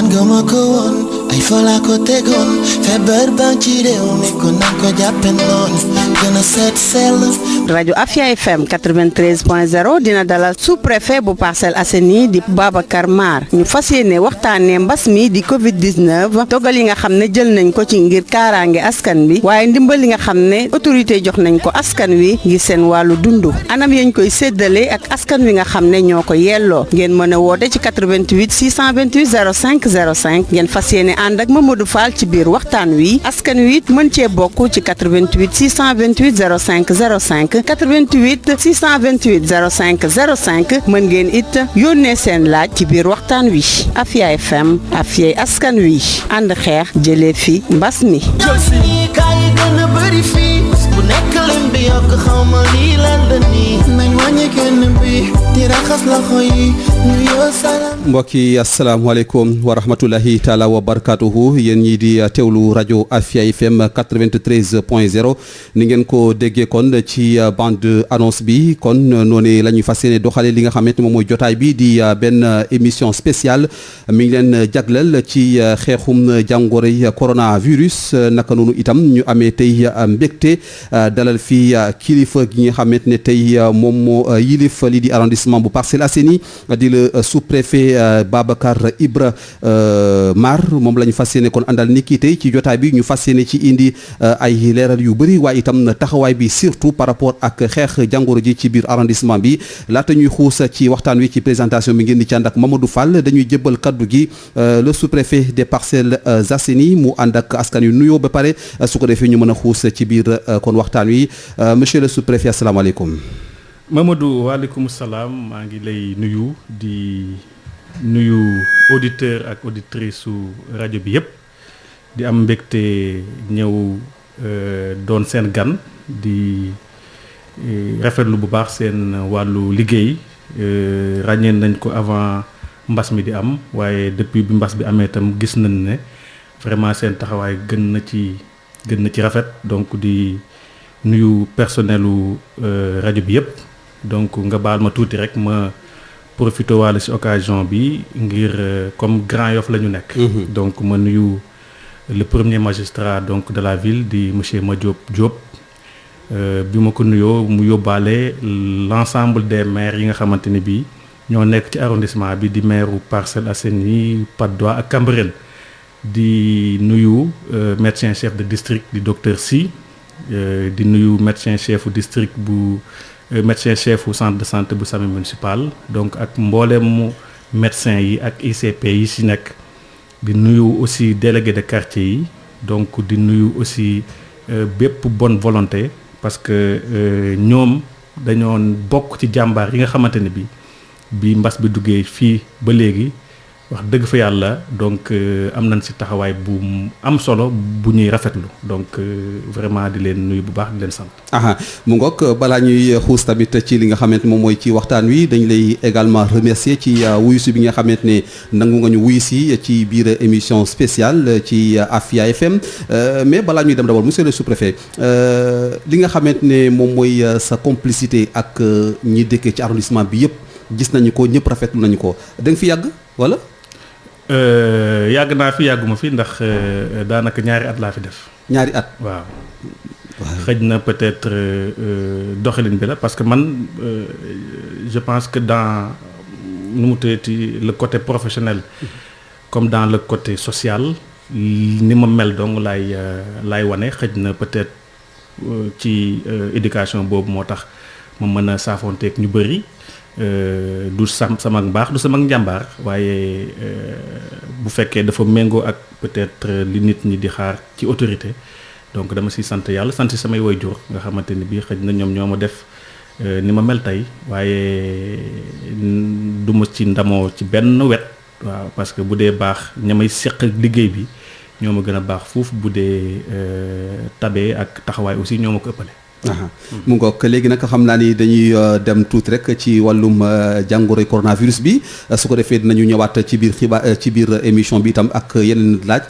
gëma ko woon ay fola ko tegoon feebar baa ci réew mi ko nan ko jàppe noon gën a seet sell. rajo Afia FM 93.0 dina dalal sous-préfet bu Parcelles Assainies di Babacar Mar ñu fas yéene waxtaanee mbas mi di Covid-19 dogal yi nga xam ne jël nañ ko ci ngir kaaraange askan bi waaye ndimbal li nga xam ne autorité jox nañ ko askan wi ngir seen wàllu dundu anam yañ koy séddale ak askan wi nga xam ne ñoo ko yelloo ngeen mën a woote ci 88 628 05 05 ngeen fas yéene ànd ak Mamadou Fall ci biir waxtaan wi askan wi it mën cee bokk ci 88 628 05 05 88 628 05 05 mën ngeen it yónnee seen laaj ci biir waxtaan wi Afia FM Afia askan wi ànd xeex jëlee fi mbas mi. mbokk yi asalaamaaleykum wa rahmatulahi taala wa barakatuhu yéen ñii di teewlu rajo Afia FM 93.0 ni ngeen ko déggee kon ci bande annonce bi kon noonu la ñuy fas yéene doxalee li nga xamante moom mooy jotaay bi di benn émission spéciale mi ngi leen jagleel ci xeexum jàngoroy coronavirus naka noonu itam ñu amee tey mbégte dalal fi kilifa gi nga xamante ne tey moom moo yilif li di arrondissement bu Parcelles Assainies di le sous-préfet Babacar Ibra Mar moom la ñu fas yéene kon àndal ni kii tey ci jotaay bi ñu fas yéene ci indi ay leeral yu bëri waaye itam taxawaay bi surtout par rapport ak xeex jàngoro ji ci biir arrondissement bi laata ñuy xuus ci waxtaan wi ci présentation bi ngeen di ci ànd ak Mamadou Fall dañuy jëbbal kaddu gi le sous-préfet des Parcelles Assainies mu ànd ak askan yu nuyoo ba pare su ko defee ñu mën a xuus ci biir kon waxtaan wi monsieur le sous-préfet asalaamaaleykum. Mamadou waaleykum salaam maa ngi lay nuyu di nuyu auditeur ak auditrice su rajo bi yëpp di am mbégte ñëw doon seen gan di rafetlu bu baax seen wàllu liggéey ràññeen nañ ko avant mbas mi di am waaye depuis bi mbas bi amee itam gis nañ ne vraiment seen taxawaay gën na ci rafet donc di nuyu personnelu rajo bi yëpp donc nga baal ma tuuti rek ma profité waale ci occasion bi ngir comme Grand Yoff la ñu nekk. donc ma nuyu le premier magistrat donc de la ville di monsieur Madiop Diop bi ma ko nuyoo mu yóbbaale l'ensemble des maires yi nga xamante ni bii ñoo nekk ci arrondissement bi di maire u Parcelles Assainies Patte d'Oie ak Cambérène di nuyu médecin chef de district di docteur Sy di nuyu médecin chef u district bu médecin chef u centre de santé bu Sami municipal donc ak mboolemu médecin yi ak ICP yi ci nekk di nuyu aussi délégué de quartier yi donc di nuyu aussi bépp bonne volonté parce que ñoom dañoo bokk ci jàmbaar yi nga xamante ne bi mbas bi duggee fii ba léegi wax dëgg fa yàlla donc am nañ ci taxawaay bu am solo bu ñuy rafetlu donc vraiment di leen nuyu bu baax di leen sant. mu ngoog balaa ñuy xuus tamit ci li nga xamante moom mooy ci waxtaan wi dañ lay également remercier ci wuyusi bi nga xamante ne nangu nga ñu wuyusi ci biir émission spéciale ci Afia FM mais balaa ñuy dem d'abord monsieur le sous-préfet li nga xamante ne moom mooy sa complicité ak ñi dëkkee ci arrondissement bi yëpp gis nañu ko ñëpp rafetlu nañu ko da nga fi yàgg wala. yàgg naa fi yàgguma fi ndax daanaka ñaari at laa fi def. ñaari at waaw. xëj na peut-être doxalin bi la parce que man je pense que dans nu mu tuddati le côté professionnel comme dans le côté social ni ma mel donc laay wane xëj na peut-être ci éducation boobu moo tax ma mën a saafonteeg ñu bëri. du sama mbaax du sama njàmbaar waaye bu fekkee dafa méngoo ak peut-être li nit ñi di xaar ci autorité donc dama siy sant yàlla sant samay waajur nga xamante ni bii xëj na ñoom ñoo ma def ni ma mel tey waaye du ma ci ndamoo ci benn wet waaw parce que bu dee baax ñamay seq liggéey bi ñoo ma gën a baax fuuf bu dee tabee ak taxawaay aussi ñoo ma ko ëppale. mu ngoog léegi nag xam naa ni dañuy dem tuuti rek ci wàllum jàngoro coronavirus bi su ko defee dinañu ñëwaat ci biir xibaar ci biir émission bi itam ak yeneen laaj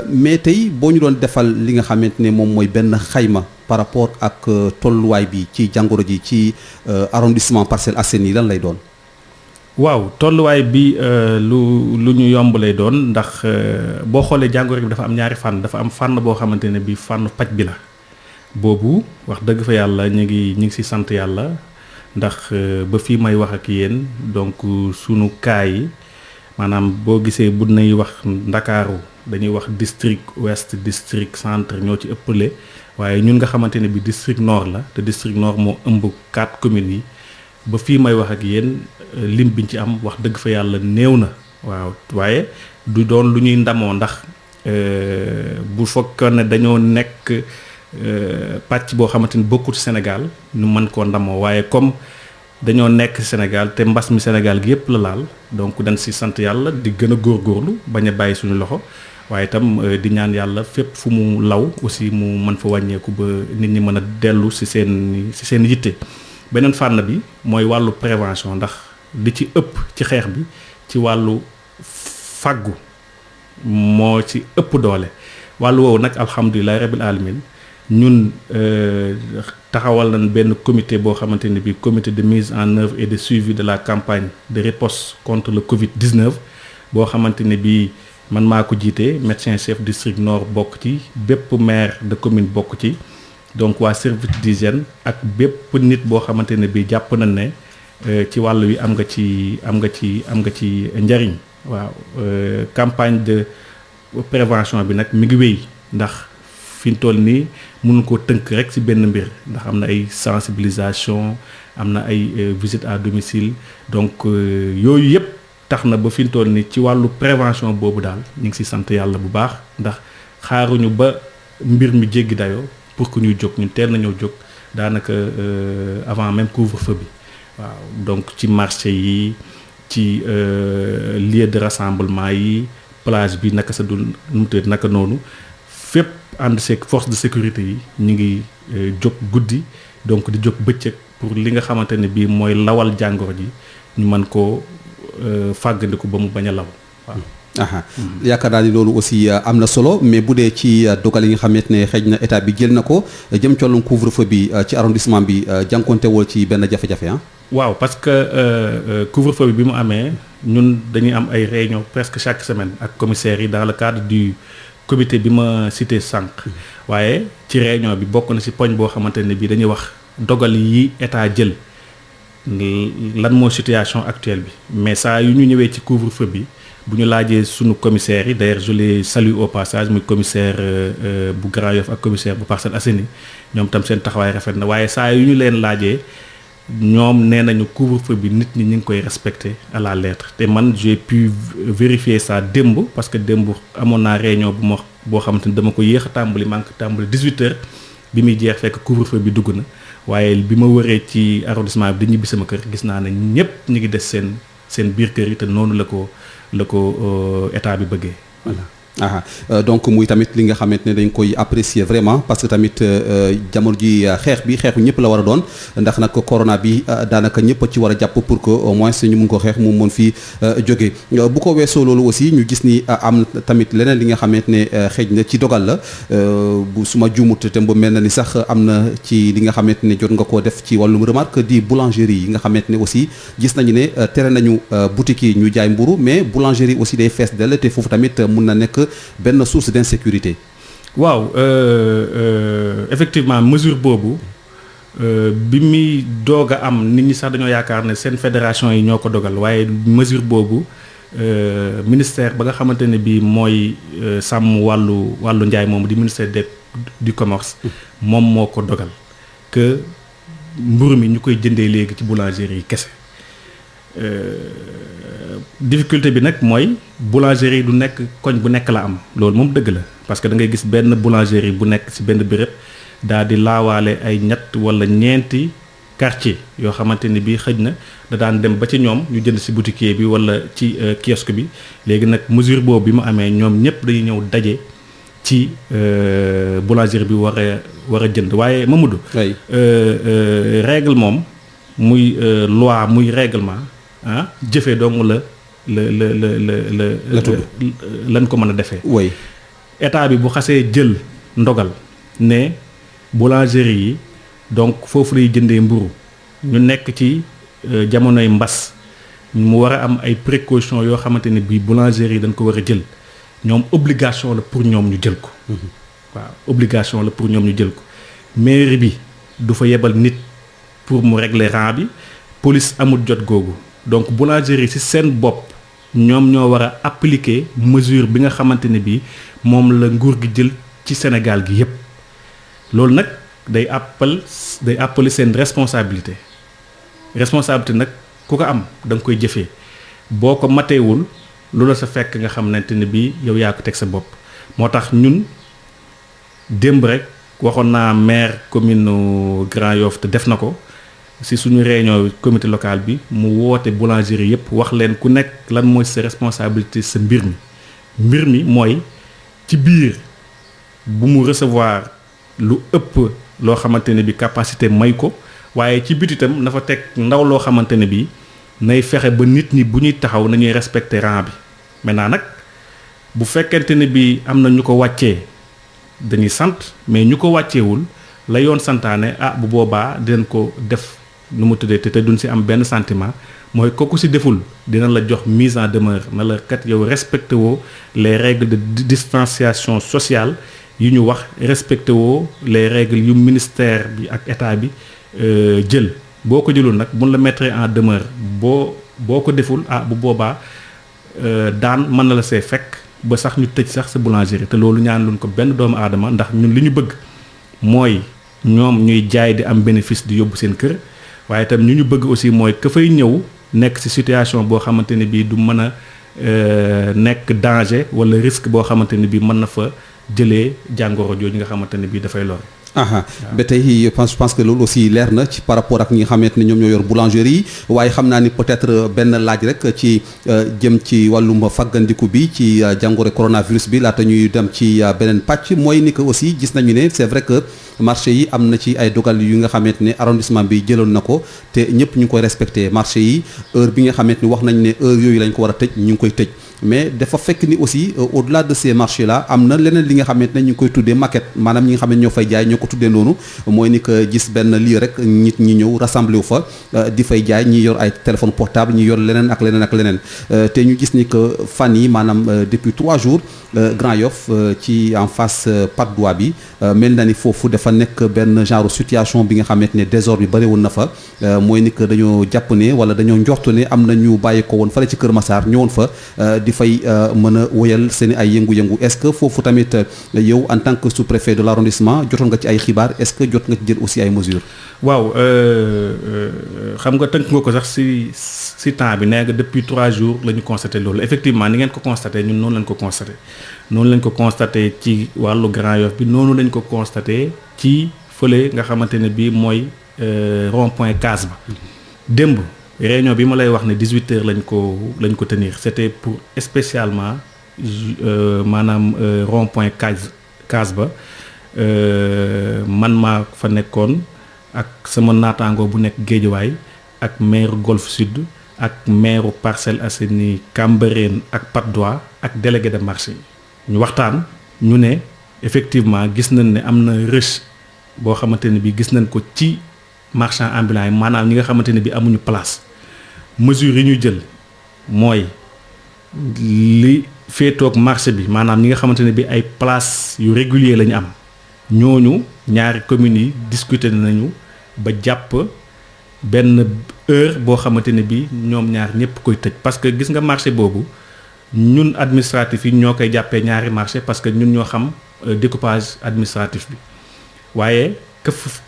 mais tey boo ñu doon defal li nga xamante ne moom mooy benn xayma par rapport ak tolluwaay bi ci jàngoro ji ci arrondissement Parcelles Assainies lan lay doon. waaw tolluwaay bi lu ñu yomb lay doon ndax boo xoolee jàngoro bi dafa am ñaari fànn dafa am fànn boo xamante ne bi fànn paj bi la boobu wax dëgg fa yàlla ñu ngi ci sant yàlla ndax ba fii may wax ak yéen donc sunu cas yi maanaam boo gisee bu nay wax Ndakaaru dañuy wax district ouest district centre ñoo ci ëppale waaye ñun nga xamante ne bi district nord la te district nord moo ëmb 4 communes yi ba fii may wax ak yéen lim biñ ci am wax dëgg fa yàlla néew na waaw waaye du doon lu ñuy ndamoo ndax bu fekkoon ne dañoo nekk pàcc boo xamante ni bokkul Sénégal ñu mën koo ndamoo waaye comme dañoo nekk Sénégal te mbas mi Sénégal gi yëpp la laal donc dañ si sant yàlla di gën a góorgóorlu bañ a bàyyi suñu loxo waaye itam di ñaan yàlla fépp fu mu law aussi mu mën fa wàññeeku ba nit ñi mën a dellu si seen yitte. beneen fànn bi mooy wàllu prévention ndax li ci ëpp ci xeex bi ci wàllu fàggu moo ci ëpp doole wàllu woowu nag alhamdulilah rabbil alamin ñun taxawal nañ benn comité boo xamante ne bi comité de mise en œuvre et de suivi de la campagne de riposte contre le Covid-19 boo xamante ne bi man maa ko jiite médecin chef district nord bokk ci bépp maire de commune bokk ci donc waa service d'hygiène ak bépp nit boo xamante ne bi jàpp nañ ne ci wàll wi am nga ci njariñ waaw campagne de prévention bi nag mi ngi wéy ndax fi ñu toll nii mënu ko tënk rek ci benn mbir ndax am na ay sensibilisation am na ay visite à domicile donc yooyu yëpp tax na ba fi ñu toll nii ci wàllu prévention boobu daal ñu ngi ci sant yàlla bu baax ndax xaaruñu ba mbir mi jéggi dayoo pour que ñuy jóg ñun teel nañoo jóg daanaka avant même couvre-feu bi waaw donc ci marché yi ci lieu de rassemblement yi plage bi naka sa dul nu mu naka noonu fépp ànd seeg force de sécurité yi ñu ngi jóg guddi donc di jóg bëccëg pour li nga xamante ne bii mooy lawal jàngoro ji ñu mën koo fàggandiku ba mu bañ a law waaw. yaakaar naa ni loolu aussi am na solo mais bu dee ci dogal yi nga xamante ne xëj na état bi jël na ko jëm ci wàllum couvre-feu bi ci arrondissement bi jànkonte woo ci benn jafe-jafe ah. waaw parce que couvre-feu bi mu amee ñun dañuy am ay réunion presque chaque semaine ak commissaires yi dans le cadre du comité bi ma cité sànq waaye ci réunion bi bokk na ci poñ boo xamante ne bii dañuy wax dogal yi état jël lan moo situation actuelle bi mais saa yu ñu ñëwee ci couvre-feu bi bu ñu laajee sunu commissaires yi d'ailleurs je les salue au passage muy commissaire bu Grand Yoff ak commissaire bu Parcelles Assainies ñoom tam seen taxawaay rafet na waaye saa yu ñu leen laajee ñoom nee nañu couvre-feu bi nit ñi ñu ngi koy respecter à la lettre te man j'ai pu vérifier ça démb parce que démb amoon naa réunion bu ma boo xamante ni dama ko yéex a tàmbali maa ngi ko tàmbali 18h bi muy jeex fekk couvre-feu bi dugg na waaye bi ma wëree ci arrondissement bi di ñibbi sama kër gis naa ne ñëpp ñu ngi des seen biir kër yi te noonu la ko état bi bëggee voilà. donc muy tamit li nga xamante ne dañ koy apprécier vraiment parce que tamit jamono ji xeex bi xeexu ñëpp la war a doon ndax nag corona bi daanaka ñëpp ci war a jàpp pour que au moins ñu mun ko xeex mu mën fi jóge bu ko weesoo loolu aussi ñu gis ni am tamit leneen li nga xamante ne xëj na ci dogal la bu suma juumut te bu mel na ni sax am na ci li nga xamante ne jot nga koo def ci wàllum remarque di boulangerie yi nga xamante ne aussi gis nañu ne tere nañu boutique yi ñu jaay mburu mais boulangerie aussi day fees dell te foofu tamit mun na nekk benn source d'insécurité. waaw effectivement mesure boobu bi muy doog a am nit ñi sax dañoo yaakaar ne seen fédération yi ñoo ko dogal waaye mesure boobu ministère ba nga xamante ne bii mooy sàmm wàllu njaay moomu di ministère du commerce moom moo ko dogal que mburu mi ñu koy jëndee léegi ci boulangerie yi kese. difficulté bi nag mooy boulangerie du nekk koñ bu nekk la am loolu moom dëgg la parce que da ngay gis benn boulangerie bu nekk ci benn béréb daal di laawaale ay ñett wala ñeenti quartier yoo xamante ni bii xëj na da daan dem ba ci ñoom ñu jënd ci boutiquier bi wala ci kiosque bi léegi nag mesure boobu bi mu amee ñoom ñëpp dañuy ñëw daje ci boulangerie bi war a jënd waaye Mamadou. règle moom muy loi muy règlement jëfee dong la lan ko mën a defee. oui état bi bu xasee jël ndogal ne boulangerie yi donc foofu lay jëndee mburu ñu nekk ci jamonoy mbas mu war a am ay précautions yoo xamante ne bii boulangerie yi dañ ko war a jël ñoom obligation la pour ñoom ñu jël ko. waaw obligation la pour ñoom ñu jël ko mairie bi du fa yebal nit pour mu régler rang bi police amul jot googu donc boulangerie ci seen bopp ñoom ñoo war a appliquer mesure bi nga xamante ne bii moom la nguur gi jël ci Sénégal gi yépp loolu nag day appel seen responsabilité nag ku ko am da nga koy jëfee boo ko mateewul lu la sa fekk nga xamante ne bii yow yaa ko teg sa bopp moo tax ñun démb rek waxoon naa maire commune Grand Yoff te def na ko ci suñu réunion comité local bi mu woote boulangerie yépp wax leen ku nekk lan mooy sa responsabilité sa mbir mi mooy ci biir bu mu recevoir lu ëpp loo xamante ne bi capacité may ko waaye ci biti itam na fa teg ndaw loo xamante ne bi nay fexe ba nit ñi bu ñuy taxaw nañuy respecter rang bi maintenant nag bu fekkente ne bi am na ñu ko wàccee dañuy sant mais ñu ko wàcceewul la yoon santaane bu boobaa dinañ ko def nu mu tuddee te duñ ci am benn sentiment mooy kooku ci deful dina la jox mise en demeure na la kat yow respecté woo les règles de distanciation sociale yu ñu wax respecté woo les règles yu ministère bi ak état bi jël boo ko jëlul nag buñ la mettre en demeure boo ko deful bu boobaa daan mën na la see fekk ba sax ñu tëj sax sa boulangerie te loolu ñaan luñ ko benn doomu aadama ndax ñun li ñu bëgg mooy ñoom ñuy jaay di am bénéfice di yóbbu seen kër waaye itam ñu bëgg aussi mooy ka fay ñëw nekk ci situation boo xamante ne bii du mën a nekk danger walla risque boo xamante ne bii mën na fa jëlee jàngoro jooju nga xamante ne bii dafay lor. ba tey je pense que loolu aussi leer na ci par rapport ak ñi nga xamante ne ñoom ñoo yor boulangerie yi waaye xam naa ni peut-être benn laaj rek ci jëm ci wàllum faggandiku bi ci jàngoro coronavirus bi laata ñuy dem ci beneen pàcc mooy ni que aussi gis nañu ne c'est vrai que marché yi am na ci ay dogal yu nga xamante ne arrondissement bi jëloon na ko te ñëpp ñu ngi koy respecté marché yi heure bi nga xamante ni wax nañ ne heure yooyu lañ ko war a tëj ñu ngi koy tëj mais dafa fekk ni aussi au-delà de ces marchés là am na leneen li nga xamante ne ñu ngi koy tuddee maquette maanaam ñi nga xam ne ñoo fay jaay ñoo ko tuddee noonu mooy ni que gis benn lii rek nit ñi ñëw rassemblé wu fa di fay jaay ñi yor ay téléphone portable ñi yor leneen ak leneen te ñu gis ni que fan yi maanaam depuis 3 jours Grand Yoff ci en face Patte d'Oie bi mel na ni foofu dafa nekk benn genre situation bi nga xamante ne désordre bi bëri woon na fa mooy ni que dañoo jàpp ne wala dañoo njortu ne am na ñu bàyyi ko woon fale ci Kër Massar ñëwoon fa di fay mën a wóyal seen ay yëngu-yëngu est-ce que foofu tamit yow en tant que sous-préfet de l'arrondissement jotoon nga ci ay xibaar est-ce que jot nga ci jël aussi ay mesures. waaw xam nga tënk nga ko sax ci temps bi nee nga depuis 3 jours la ñu constaté loolu effectivement ni ngeen ko constaté ñun noonu lañ ko constaté ci wàllu Grand Yoff bi noonu lañ ko constaté ci fële nga xamante ne bii mooy rond-point case ba démb réunion bi ma lay wax ne 18h lañ ko tenir c'était pour spécialement maanaam rond-point case ba man maa fa nekkoon ak sama naataangoo bu nekk Guédiawaye ak maire Golf Sud ak maire Parcelles Assainies Cambérène ak Patte d'Oie ak délégué de marché yi ñu waxtaan ñu ne effectivement gis nañ ne am na rush boo xamante ne bi gis nañ ko ci marchand ambulant yi maanaam ñi nga xamante ne bi amuñu place mesures yi ñu jël mooy li féetoog marché bi maanaam ñi nga xamante ne bi ay place yu régulier la ñu am ñooñu ñaari communes yi discuter nañu ba jàpp benn heure boo xamante ne bi ñoom ñaar ñëpp koy tëj parce que gis nga marché boobu ñun administratif yi ñoo koy jàppee ñaari marché parce que ñun ñoo xam découpage administratif bi waaye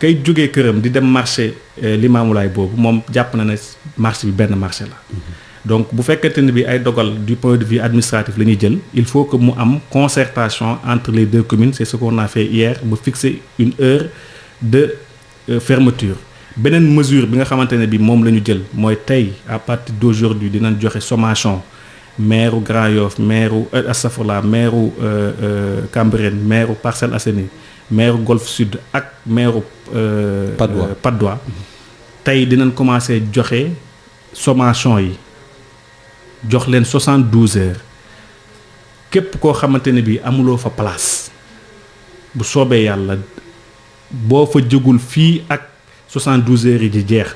kay jógee këram di dem marché Limamoulaye boobu moom jàpp na ne marché bi benn marché la donc bu fekkente ne bi ay dogal du point de vue administratif la ñuy jël il faut que mu am concertation entre les deux communes c'est ce qu'on a fait hier ba fixer une heure de fermeture beneen mesure bi nga xamante ne bi moom la ñu jël mooy tey à partir d'aujourd'hui dinañ joxe sommation maire Grand Yoff maire Astafurlah maire Cambérène maire Parcelles Assainies maire Golf Sud ak maire Patte d'Oie tey dinañ commencer joxe sommation yi jox leen 72 heures képp koo xamante ne bi amuloo fa place bu soobee yàlla boo fa jógul fii ak 72 heures yi di jeex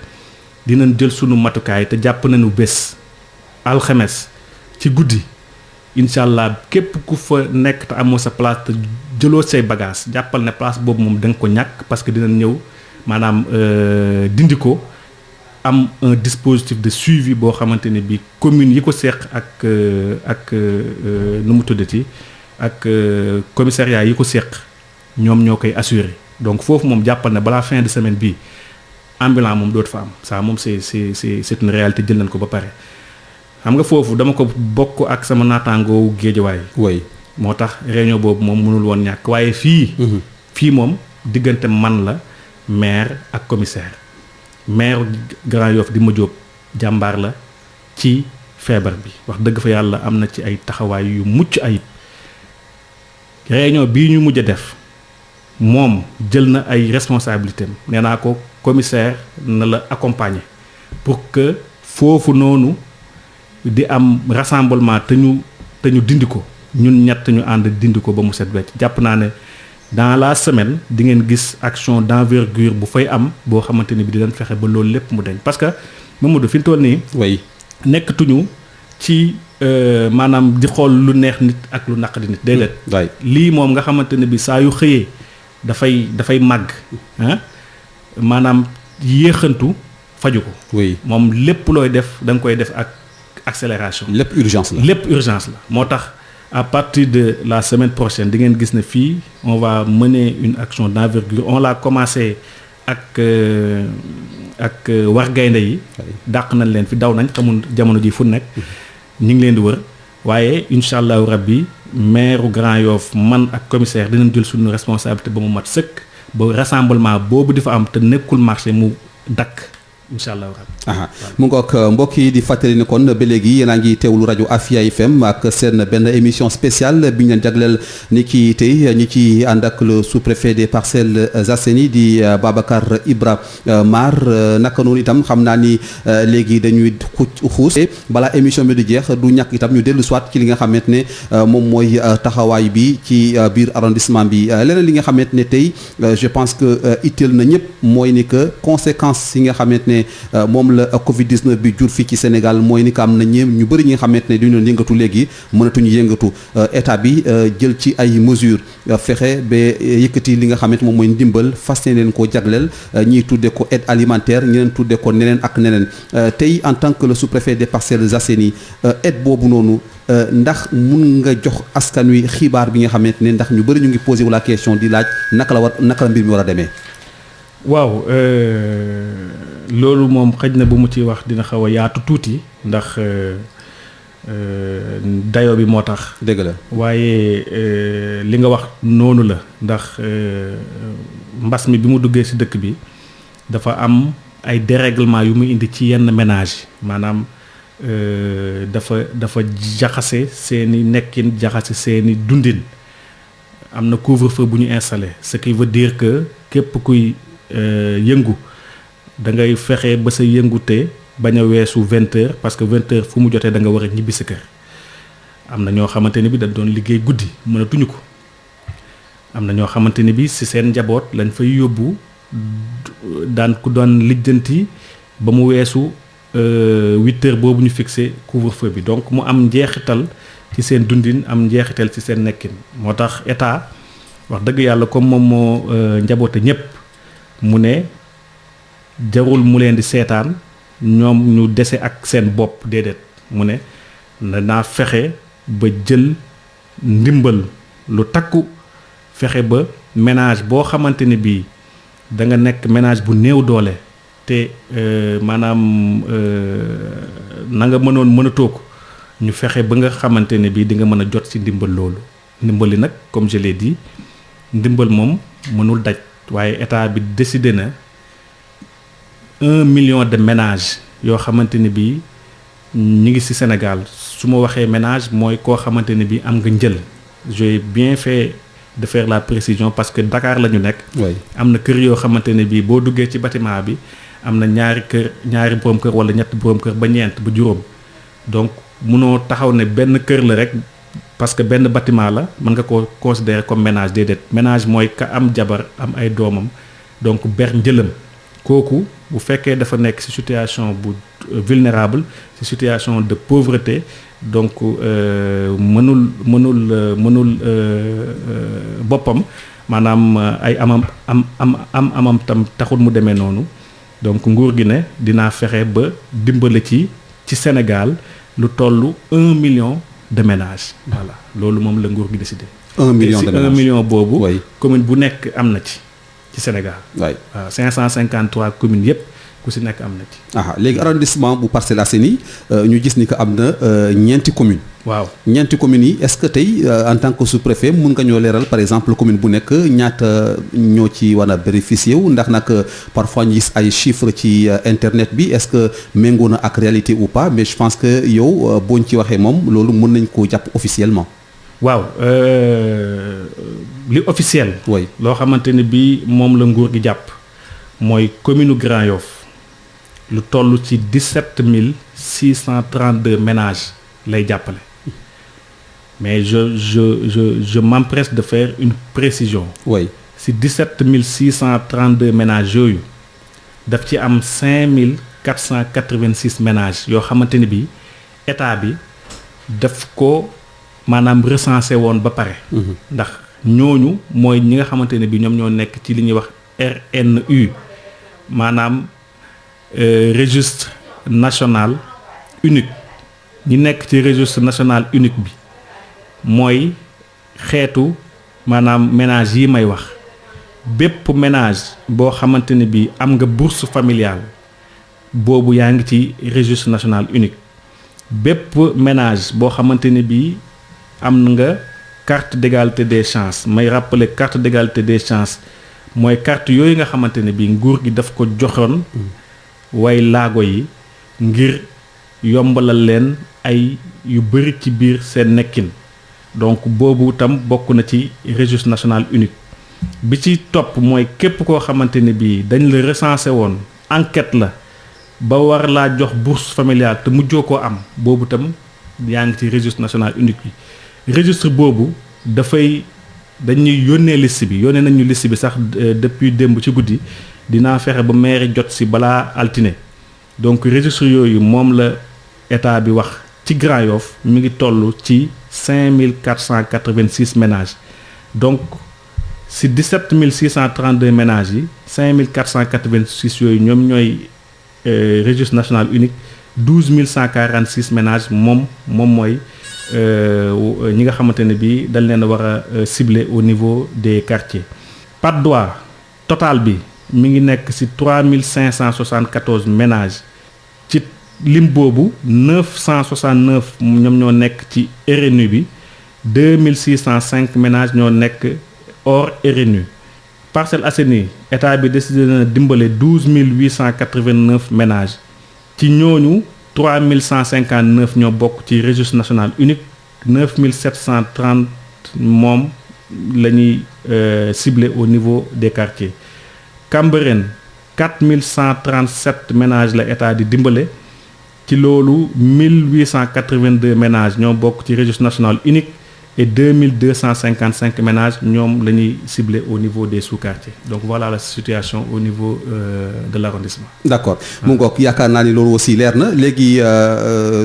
dinañ jël sunu matukaay te jàpp nañu bés alxames ci guddi incha allah képp ku fa nekk te amoo sa place te jëloo say bagage jàppal ne place boobu moom da nga ko ñàkk parce que dinañ ñëw maanaam dindi ko am un dispositif de suivi boo xamante ne bi commune yi ko seq ak nu mu tuddati ak commissariat yi ko seq ñoom ñoo koy assurer donc foofu moom jàppal ne balaa fin de semaine bii ambulant moom dootu fa am ça moom c'est une réalité jël nañ ko ba pare xam nga foofu dama ko bokk ak sama naataangoo Géejawaay oui moo tax réunion boobu moom mënul woon ñàkk waaye fii moom diggante man la maire ak commissaire maire Grand Yoff di ma jóob jàmbaar la ci feebar bi wax dëgg fa yàlla am na ci ay taxawaay yu mucc ayib réunion bii ñu mujj a def moom jël na ay responsabilités nee naa ko commissaire na la accompagner pour que foofu noonu di am rassemblement te ñu dindi ko ñun ñett ñu ànd dindi ko ba mu set wecc jàpp naa ne dans la semaine di ngeen gis action d'envergure bu fay am boo xamante ni bi dinañ fexe ba loolu lépp mu deñ parce que Mamadou fi mu toll nii. oui nekkatuñu ci maanaam di xool lu neex nit ak lu naqadi nit. déedéet lii moom nga xamante ne bi saa yu xëyee dafay màgg ah maanaam yéexantu faju ko. oui moom lépp looy def da nga koy def ak accélération. lépp urgence la moo tax. À partir de la semaine prochaine di ngeen gis ne fii on va mener une action d'envergure on l'a commencé ak war gaynde yi dàq nañ leen fi daw nañ xamul jamono ji fu nekk ñu ngi leen di wër waaye incha allahu rabbi maire Grand Yoff man ak commissaire dinañ jël suñu responsabilité ba mu mat sëkk ba rassemblement boobu di fa am te nekkul marché mu dakk incha allah mu ngoog mbokk yi di fàttali ni kon ba léegi yéen a ngi teewlu rajo Afia FM ak seen benn émission spéciale bi ñu leen jagleel ni ki tey ñi ci ànd ak le sous-préfet des Parcelles Assainies di Babacar Ibra Mar naka noonu itam xam naa ni léegi dañuy xuus balaa émission bi di jeex du ñàkk itam ñu dellu soit ci li nga xamante ne moom mooy taxawaay bi ci biir arrondissement bi leneen li nga xamante ne tey je pense que itteel na ñëpp mooy ni que conséquences yi nga xamante ne moom la Covid-19 bi jur fii ci Sénégal mooy ni ko am na ñu bëri ñi nga xamante ne dañu doon yëngatu léegi mënatuñu yëngatu état bi jël ci ay mesures fexe ba yëkkati li nga xamante moom mooy ndimbal fas leen koo jagleel ñiy tudde ko aide alimentaire ñeneen tudde ko neneen ak neneen tey en tant que le sous-préfet des Parcelles Assainies aide boobu noonu ndax mun nga jox askan wi xibaar bi nga xamante ne ndax ñu bëri ñu ngi posé wu la question di laaj naka la mbir mi war a demee. waaw loolu moom xëj na bu mu ci wax dina xaw a yaatu tuuti ndax dayo bi moo tax. dëgg la waaye li nga wax noonu la ndax mbas mi bi mu duggee ci dëkk bi dafa am ay dérèglement yu mu indi ci yenn ménage maanaam dafa jaxase seeni nekkin jaxase seeni dundin am na couvre-feu bu ñu installé ce qui veut dire que képp kuy yëngu da ngay fexe ba sa yëngute bañ a weesu 20h parce que 20h fu mu jotee da nga war a ñibbi sa kër am na ñoo xamante ni bi dañ doon liggéey guddi mënatuñu ko am na ñoo xamante ni bi ci seen njaboot lañ fay yóbbu daan ku doon lijjanti ba mu weesu 8h boobu ñu fixé couvre-feu bi donc mu am njeexital ci seen dundin am njeexital ci seen nekkin moo tax état wax dëgg yàlla comme moom moo njaboote ñépp mu ne jarul mu leen di seetaan ñoom ñu dese ak seen bopp déedéet mu ne naa fexe ba jël ndimbal lu takku fexe ba ménage boo xamante ne bii da nga nekk ménage bu néew doole te maanaam na nga mënatoo ko ñu fexe ba nga xamante ne bii di nga mën a jot ci ndimbal loolu ndimbali nag comme je l'ai dit ndimbal moom mënul daj waaye état bi décidé na 1 million de ménages yoo xamante ne bii ñi ngi ci Sénégal su ma waxee ménage mooy koo xamante ne bii am nga njël j'ai bien fait de faire la précision parce que Dakar la ñu nekk. am na kër yoo xamante ne bii boo duggee ci bâtiment bi am na ñaari borom kër wala ñetti borom kër ba ñeent ba juróom donc munoo taxaw ne benn kër la rek parce que benn bâtiment la mën nga koo considérer comme ménage déedéet ménage mooy ka am jabar am ay doomam donc ber njëlam kooku bu fekkee dafa nekk ci situation bu vulnérables ci situation de pauvreté donc mënul boppam maanaam ay amam tam taxul mu demee noonu donc nguur gi ne dinaa fexe ba dimbale ci Sénégal lu tollu 1 million de ménages voilà loolu moom la nguur gi décidé. 1 million de ménages 1 million boobu. commune bu nekk am na ci Sénégal. waaw 553 communes yëpp ku si nekk am na ci. léegi arrondissement bu Parcelles Assainies ñu gis ni que am na ñeenti communes. waaw ñeenti communes yi est-ce que tey en tant que sous-préfet mun nga ñoo leeral par exemple commune bu nekk ñaata ñoo ci war a bénéficier wu ndax nag parfois ñu gis ay chiffres ci internet bi est-ce que méngoo na ak réalité ou pas mais je pense que yow boo ñu ci waxee moom loolu mën nañ koo jàpp officiellement. waaw li officiel. oui loo xamante ne bii moom la nguur gi jàpp mooy commune Grand Yoff lu toll ci 17 632 ménages lay jàppale mais je m'empresse de faire une précision. oui si 17 632 ménages yooyu daf ci am 5 486 ménages yoo xamante ni bii état bi daf ko maanaam recensé woon ba pare. ndax ñooñu mooy ñi nga xamante ne bii ñoom ñoo nekk ci li ñuy wax RNU maanaam registre national unique ñi nekk ci registre national unique bi mooy xeetu maanaam ménage yi may wax bépp ménage boo xamante ne bii am nga bourse familiale boobu yaa ngi ci registre national unique bépp ménage boo xamante ne bii am nga carte d'égalité des chances may rappeler carte d'égalité des chances mooy carte yooyu nga xamante ne bii nguur gi daf ko joxoon way laago yi ngir yombalal leen ay yu bari ci biir seen nekkin donc boobu tam bokk na ci registre national unique bi ci topp mooy képp koo xamante ne bii dañ la recensé woon enquête la ba war laa jox bourse familiale te mujjoo koo am boobu tam yaa ngi ci registre national unique bi registre boobu dañuy yónnee liste bi yónnee nañu liste bi sax depuis démb ci guddi dinaa fexe ba maire jot si balaa altine donc registre yooyu moom la état bi wax ci Grand Yoff mi ngi toll ci 5486 ménages donc si 17 632 ménages yi 5486 yooyu ñoom ñooy registre national unique 12 146 ménages moom mooy ñi nga xamante ne bii dañ leen a war a cibler au niveau des quartiers. Patte d'Oie total bi mi ngi nekk ci 3574 ménages ci lim boobu 969 ñoom ñoo nekk ci RNU bi 2605 ménages ñoo nekk hors RNU. Parcelles Assainies état bi décidé na dimbale 12889 ménages ci ñooñu 3159 ñoo bokk ci registre national unique 9730 moom la ñuy ciblé au niveau des quartiers. Cambérène 4137 ménages la état di dimbale ci loolu 1882 ménages ñoo bokk ci registre national unique et 2255 ménages ñoom la ñuy ciblé au niveau des sous-quartiers donc voilà la situation au niveau de l'arrondissement. d'accord mu ngoog yaakaar naa ni loolu aussi leer na léegi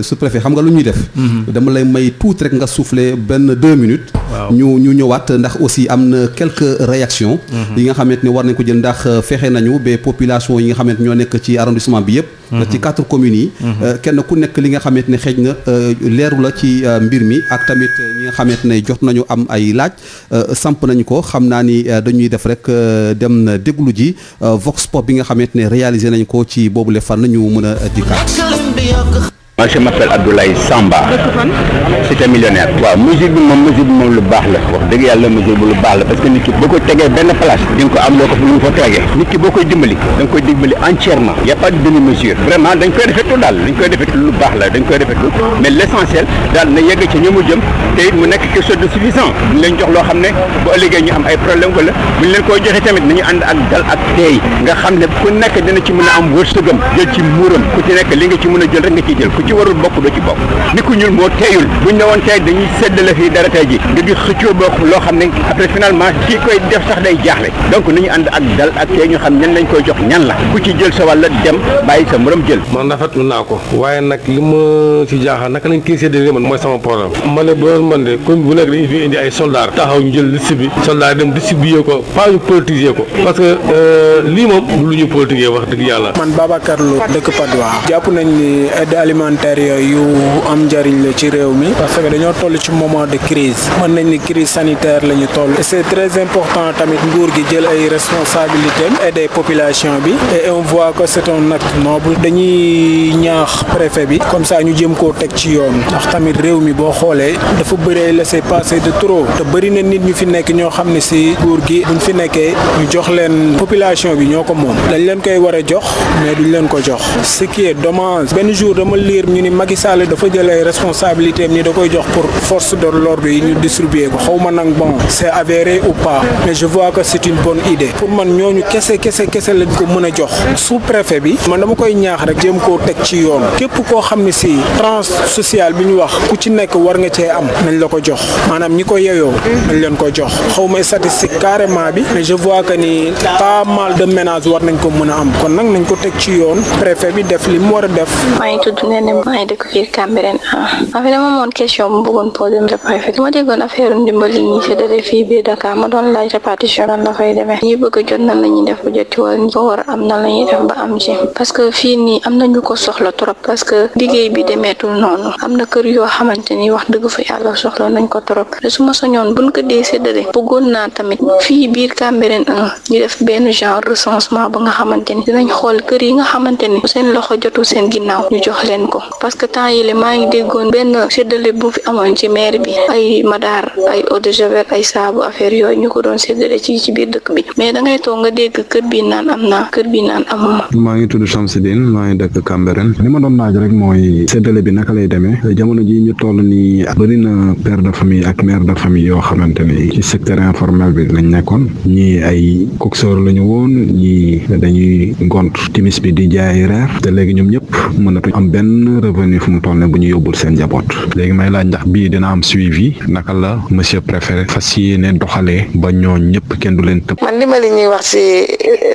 sous-préfet xam nga lu ñuy def. dama lay may tuuti rek nga souffler benn 2 minutes. waaw ñu ñëwaat ndax aussi am na quelques réactions. yi nga xamante ne war nañ ko jël ndax fexe nañu ba population yi nga xamante ñoo nekk ci arrondissement bi yëpp. ci 4 communes yi. kenn ku nekk li nga xamante ne xëj na leeru la ci mbir mi ak tamit ñi nga xamante ne jot nañu am ay laaj samp nañu ko xam naa ni dañuy def rek dem déglu ji Vox Pop bi nga xamante ne réalisé nañu ko ci boobule fan ñu mën a dikkaat. Moi je m'appelle Abdoulaye Samba cité millionnaire waaw mesure bi moom lu baax la wax dëgg yàlla mesure bu lu baax la parce que nit ki boo ko tegee benn place di nga ko am loo ko lu fa tegee nit ki boo koy dimbali da nga koy dimbali entièrement y a pas de demi mesure vraiment dañ koy defetu daal dañ koy defetu lu baax la dañ koy defetu mais l'essentiel daal na yegg ci ñi mu jëm te it mu nekk quelque chose de suffisant buñ leen jox loo xam ne bu ëllëgee ñu am ay problème wala buñ leen koy joxe tamit nañu ànd ak dal ak teey nga xam ne ku nekk dina ci mën a am wërsëgam jël ci muuram ku ci nekk li nga ci mën a jël rek nga ciy jël ci warul bokk doo ci bokk ni ku ñuul moo teeyul buñ ne woon tey dañuy séddale fii dara tey ji nga gis xëccoo bokk loo xam ne après finalement kii koy def sax day jaaxle donc nañu ànd ak dal ak tey ñu xam ñan lañ koy jox ñan la ku ci jël sa wàll dem bàyyi sa morom jël. man rafetlu naa ko waaye nag li ma ci jaaxal naka lañ koy séddale man mooy sama problème ma ne bu man de commune bu nekk dañuy fi indi ay soldats taxaw ñu jël liste bi soldats dem distribuer ko pas ñu politiser ko parce que lii moom du lu ñu politiser wax dëgg yàlla. man Babacar Lo dëkk Patte d'Oie jàpp nañ ni aide alimentaire yu am njariñ la ci réew mi parce que dañoo toll ci moment de crise mën nañ ni crise sanitaire la ñu toll et c'est très important tamit nguur gi jël ay responsabilités aider population bi et on voit que c'est un acte noble dañuy ñaax préfet bi comme ça ñu jëm koo teg ci yoon ndax tamit réew mi boo xoolee dafa bëri laisser passer de trop te bëri na nit ñu fi nekk ñoo xam ne si nguur gi buñ fi nekkee ñu jox leen population bi ñoo ko moom dañ leen koy war a jox mais duñ leen ko jox ce qui est dommage benn jour dama lire ñu ni Macky Sall dafa jël ay responsabilités am ni da koy jox pour force de l'ordre yi ñu distribuer ko xaw ma nag bon c'est avéré ou pas mais je vois que c'est une bonne idée pour man ñooñu kese lañ ko mën a jox sous-préfet bi man dama koy ñaax rek jéem koo teg ci yoon képp koo xam ne si tranche sociale bi ñu wax ku ci nekk war nga cee am nañ la ko jox maanaam ñi ko yeyoo nañ leen ko jox xaw ma statistique carrément bi mais je vois que ni pas mal de ménages war nañ ko mën a am kon nag nañ ko teg ci yoon préfet bi def li mu war a def. maa ngi tudd Néné maa ngi dëkk fii Cambérène en fait dama amoon question bu bëggoon poser le préfet dama déggoon affaire ndimbali ñi séddale fii biir Dakar ma doon laaj répartition nan la fay demee ñi bëgg a jot nan la ñuy def ba jot ci wala ñi ko war a am nan la ñuy def ba am ci parce que fii nii am na ñu ko soxla trop parce que liggéey bi demeetul noonu am na kër yoo xamante ni wax dëgg fa yàlla soxla nañ ko trop te su ma soñoon buñ ko dee séddale bëggoon naa tamit fii biir Cambérène ñu def benn genre recensement ba nga xamante ni dinañ xool kër yi nga xamante ni seen loxo jotul seen ginnaaw ñu jox leen ko parce que temps yii maa ngi déggoon benn séddale bu fi amoon ci maire bi ay madaar ay eau de javel ay saabu affaire yooyu ñu ko doon séddale ci biir dëkk bi mais da ngay toog nga dégg kër bi naan am naa kër bi naan amuma. maa ngi tudd Chamsidine maa ngi dëkk Cambérène li ma doon laaj rek mooy séddale bi naka lay demee jamono ji ñu toll nii bëri na père de famille ak mère de famille yoo xamante ni ci secteur informel bi lañ nekkoon ñii ay coxeur lañu woon ñii dañuy gont timis bi di jaay reer te léegi ñoom ñëpp mënatuñ am benn revenu fu mu toll ne bu ñu yóbbul seen njaboot léegi may laaj ndax bii dina am suivi naka la monsieur préfet fas yéene doxalee ba ñoo ñëpp kenn du leen tëb. man li ma li ñuy wax ci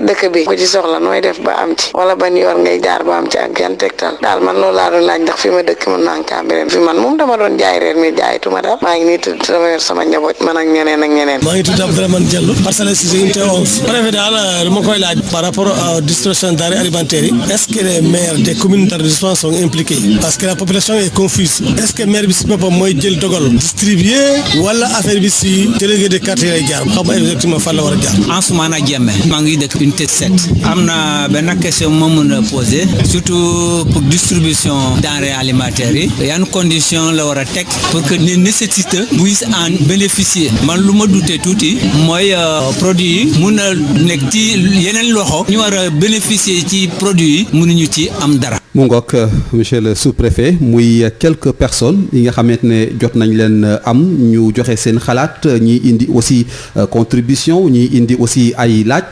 dëkk bi ku ci soxla nooy def ba am ci wala ban yoon ngay jaar ba am ci ak yan tegtal daal man loolu laa doon laaj ndax fi ma dëkk mën naa Cambérène fi man moom dama doon jaay reer mi jaayituma daal maa ngi nii tudd sama njaboot man ak ñeneen. maa ngi tudd Abdourahmane Diallo Parcelles Assainies unité 11 préfet daal ma koy laaj par rapport à distribution denrées alimentaires yi est-ce que les maires des communes d'arrondissement sont impliqués parce que la population est confuse est-ce que maire bi si boppam mooy jël dogal distribuer wala affaire bi si délégué de quartier lay jaar xam nga exactement fan la war a jaar. Ansoumana Diémé maa ngi dëkk unité 7 am na benn question moo mën a poser surtout pour distribution denrées alimentaires yi yan condition la war a teg pour que les nécessités puissent en bénéficier man lu ma dute tuuti mooy produit yi mun a nekk ci yeneen loxo ñu war a bénéficier ci produit yi mënuñu ci am dara. mu ngoog monsieur le sous-préfet muy quelques personnes yi nga xamante ne jot nañ leen am ñu joxe seen xalaat ñi indi aussi contribution ñi indi aussi ay laaj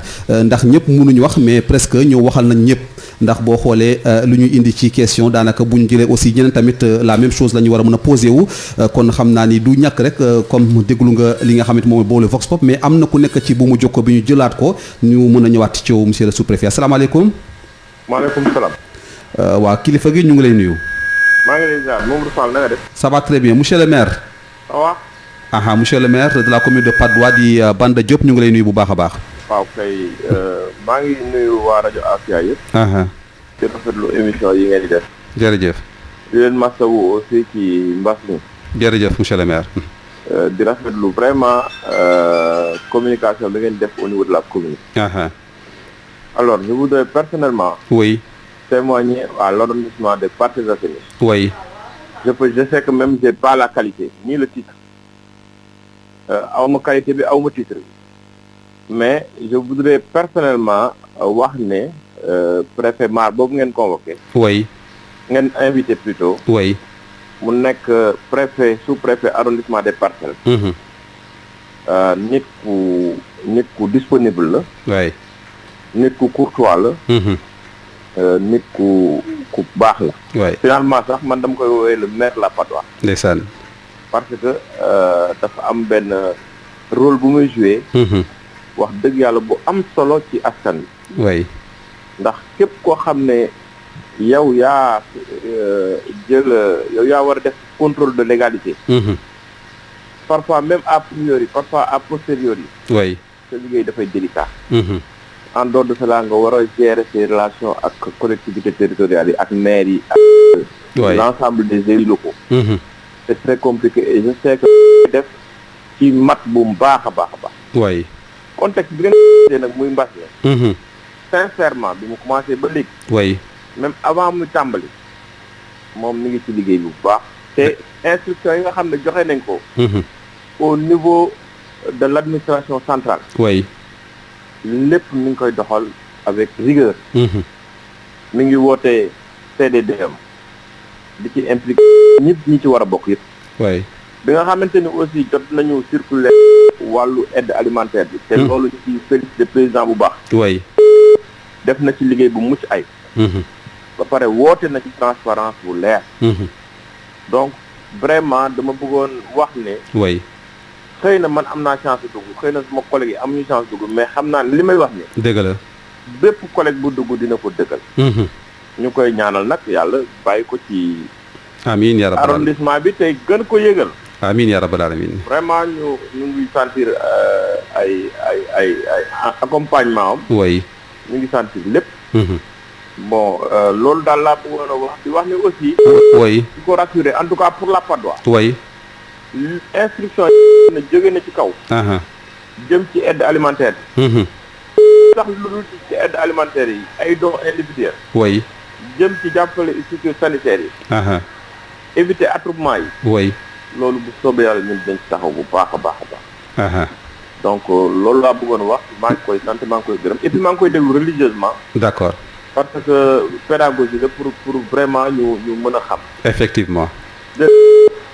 ndax ñëpp mënuñu wax mais presque ñoo waxal nañ ñëpp ndax boo xoolee lu ñu indi ci question daanaka bu ñu jëlee aussi ñeneen tamit la même chose la ñu war a mën a posé wu kon xam naa ni du ñàkk rek comme déglu nga li nga xamante moom boole Vox Pop mais am na ku nekk ci bu mu jokkoo bi ñu jëlaat ko ñu mën a ñëwaat ci yow monsieur le sous-préfet asalaamaaleykum. maaleykum salaam. waa kilifa gi ñu ngi lay nuyu. maa ngi lay ziar Mamadou Fall na nga def. ça va très bien monsieur le maire. ça va. aha monsieur le maire de la commune de Patte d'Oie di Banda Diop ñu ngi lay nuyu bu baax a baax. waaw kay maa ngi nuyu waa rajo Afia yëpp. di rafetlu émission yi ngeen di def. jërëjëf. di leen masawu aussi ci mbas mi. jërëjëf monsieur le maire. di rafetlu vraiment communication bi ngeen def au niveau de la commune. alors je voudrais personnellement. oui. témoigner à l'arrondissement des Parcelles Assainies. oui. je sais que même j'ai pas la qualité ni le titre. awma qualité bi awma titre bi. mais je voudrais personnellement wax ne préfet Mar boobu ngeen convoqué. oui. ngeen invité plutôt. oui. mu nekk préfet sous-préfet arrondissement des Parcelles. nit ku disponible la. oui. nit ku courtois la. nit ku ku baax la. waay finalement sax man dama koy woowee le maire de la Patte d'Oie. ndeysaan. parce que dafa am benn rôle bu muy joué. wax dëgg yàlla bu am solo ci askan wi. waay ndax képp koo xam ne yow yaa yow yaa war a def contrôle de légalité. parfois même a priori parfois a posteriori. waay sa liggéey dafay délicat. en dehors de cela nga war a gérer ses relations ak collectivités territoriales yi ak maires yi ak l'ensemble des élus locaux. c'est très compliqué et je sais que def ci mat bu baax a baax a baax. waay contexte bi nga nag muy mbas mi. sincèrement bi mu commencé ba léegi. waay même avant muy tàmbali moom mi ngi ci liggéey bu baax. te instructions yi nga xam ne joxe nañ ko. au niveau de l'administration centrale. waay lépp mi ngi koy doxal avec rigueur. mi ngi woote CDDM di ci impliqué ñëpp ñi ci war a bokk yëpp. waay bi nga xamante ni aussi jot nañu circuler wàllu aide alimentaire bi. te loolu ci félicité président bu baax. waay def na ci liggéey bu mucc ay. ba pare woote na ci transparence bu leer. donc vraiment dama bëggoon wax ne. waay xëy na man am naa chance dugg xëy na sama collègue yi amuñu chance dugg mais xam naa ne li may wax ne. dëgg la. bépp collègue bu dugg dina ko dëggal. ñu koy ñaanal nag yàlla bàyyi ko ci. amiin yaa rabbal alamin arrondissement bi tey gën ko yëgal. amiin yaa rabbal alamin vraiment ñu ngi sentir ay accompagnement am. waay ñu ngi sentir lépp. bon loolu daal laa bëggoon a wax di wax ne aussi. waay di ko rassurer en tout cas pour la Patte d'Oie. waay instruction yi na jóge na ci kaw. jëm ci aide alimentaire bi. sax lu dul ci aide alimentaire yi ay dons individuels. waay jëm ci jàppale structures sanitaires yi. éviter attroupement yi. waay loolu bu soobee yàlla ñun dañ ci taxaw bu baax a baax a baax. donc loolu laa bëggoon wax maa ngi koy sant maa ngi koy gërëm et puis maa ngi koy déglu religieusement. d'accord. parce que pédagogie la pour vraiment ñu mën a xam. effectivement.